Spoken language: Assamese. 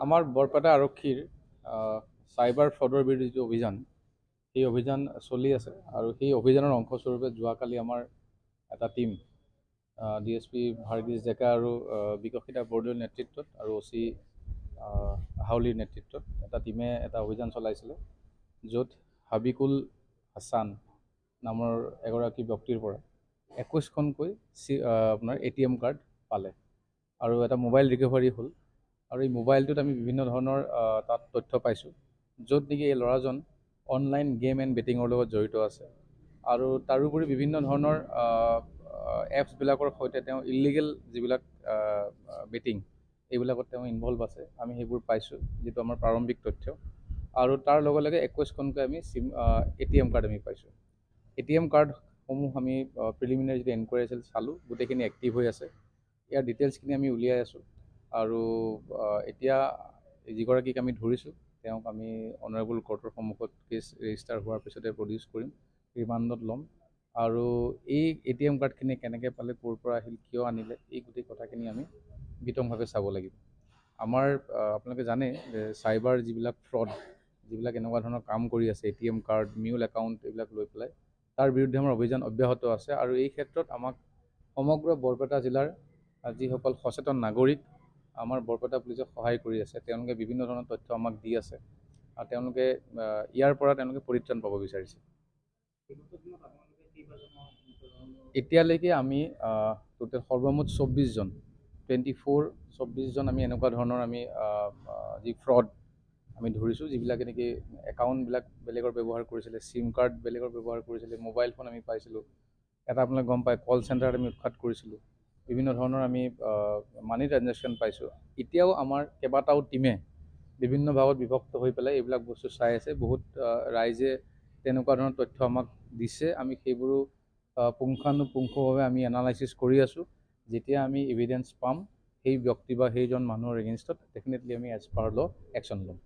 আমাৰ বৰপেটা আৰক্ষীৰ চাইবাৰ ফ্ৰডৰ বিৰুদ্ধে যিটো অভিযান, সেই অভিযান চলি আছে আৰু সেই অভিযানৰ অংশস্বৰূপে যোৱাকালি আমাৰ এটা টীম DSP ভাৰ্গীছ ডেকা আৰু বিকশিতা বৰদলৈৰ নেতৃত্বত আৰু OC হাউলিৰ নেতৃত্বত এটা টীমে এটা অভিযান চলাইছিলে, য'ত হাবিকুল হাছান নামৰ এগৰাকী ব্যক্তিৰ পৰা 21খনকৈ আপোনাৰ ATM কাৰ্ড পালে আৰু এটা মোবাইল ৰিকভাৰী হ'ল। আৰু এই মোবাইলটোত আমি বিভিন্ন ধৰণৰ তাত তথ্য পাইছোঁ, য'ত নেকি এই ল'ৰাজন অনলাইন গেম এণ্ড বেটিঙৰ লগত জড়িত আছে আৰু তাৰোপৰি বিভিন্ন ধৰণৰ এপছবিলাকৰ সৈতে তেওঁ ইলিগেল যিবিলাক বেটিং, এইবিলাকত তেওঁ ইনভলভ আছে। আমি সেইবোৰ পাইছোঁ, যিটো আমাৰ প্ৰাৰম্ভিক তথ্য। আৰু তাৰ লগে লগে 21খনকৈ আমি ATM কাৰ্ড আমি পাইছোঁ। ATM কাৰ্ডসমূহ আমি প্ৰিলিমিনাৰী যিটো এনকুৱাৰী আছিল চালোঁ, গোটেইখিনি এক্টিভ হৈ আছে। ইয়াৰ ডিটেইলছখিনি আমি উলিয়াই আছোঁ আৰু এতিয়া যিগৰাকীক আমি ধৰিছোঁ, তেওঁক আমি অনাৰেবল কোৰ্টৰ সন্মুখত কেছ ৰেজিষ্টাৰ হোৱাৰ পিছতে প্ৰডিউচ কৰিম, ৰিমাণ্ডত ল'ম। আৰু এই ATM কাৰ্ডখিনি কেনেকৈ পালে, ক'ৰ পৰা আহিল, কিয় আনিলে, এই গোটেই কথাখিনি আমি বিতংভাৱে চাব লাগিব। আমাৰ আপোনালোকে জানে যে চাইবাৰ যিবিলাক ফ্ৰড, যিবিলাক এনেকুৱা ধৰণৰ কাম কৰি আছে, ATM কাৰ্ড, মিউল একাউণ্ট এইবিলাক লৈ পেলাই, তাৰ বিৰুদ্ধে আমাৰ অভিযান অব্যাহত আছে। আৰু এই ক্ষেত্ৰত আমাক সমগ্ৰ বৰপেটা জিলাৰ যিসকল সচেতন নাগৰিক আমাৰ বৰপেটা পুলিচক সহায় কৰি আছে, তেওঁলোকে বিভিন্ন ধৰণৰ তথ্য আমাক দি আছে আৰু তেওঁলোকে ইয়াৰ পৰা পৰিত্ৰাণ পাব বিচাৰিছে। এতিয়ালৈকে আমি টোটেল সৰ্বমুঠ 24জন আমি এনেকুৱা ধৰণৰ আমি যি ফ্ৰড আমি ধৰিছোঁ, যিবিলাকে নেকি একাউণ্টবিলাক বেলেগৰ ব্যৱহাৰ কৰিছিলে, চিম কাৰ্ড বেলেগৰ ব্যৱহাৰ কৰিছিলে, মোবাইল ফোন আমি পাইছিলোঁ। এটা আপোনালোকে গম পায়, কল চেণ্টাৰত আমি উৎখাত কৰিছিলোঁ। বিভিন্ন ধৰণৰ আমি মানি ট্ৰেঞ্জেকশ্যন পাইছোঁ। এতিয়াও আমাৰ কেইবাটাও টীমে বিভিন্ন ভাগত বিভক্ত হৈ পেলাই এইবিলাক বস্তু চাই আছে। বহুত ৰাইজে তেনেকুৱা ধৰণৰ তথ্য আমাক দিছে, আমি সেইবোৰো পুংখানুপুংখভাৱে আমি এনালাইচিছ কৰি আছোঁ। যেতিয়া আমি এভিডেঞ্চ পাম সেই ব্যক্তি বা সেইজন মানুহৰ এগেইনষ্টত, ডেফিনেটলি আমি এজ পাৰ ল' একশ্যন ল'ম।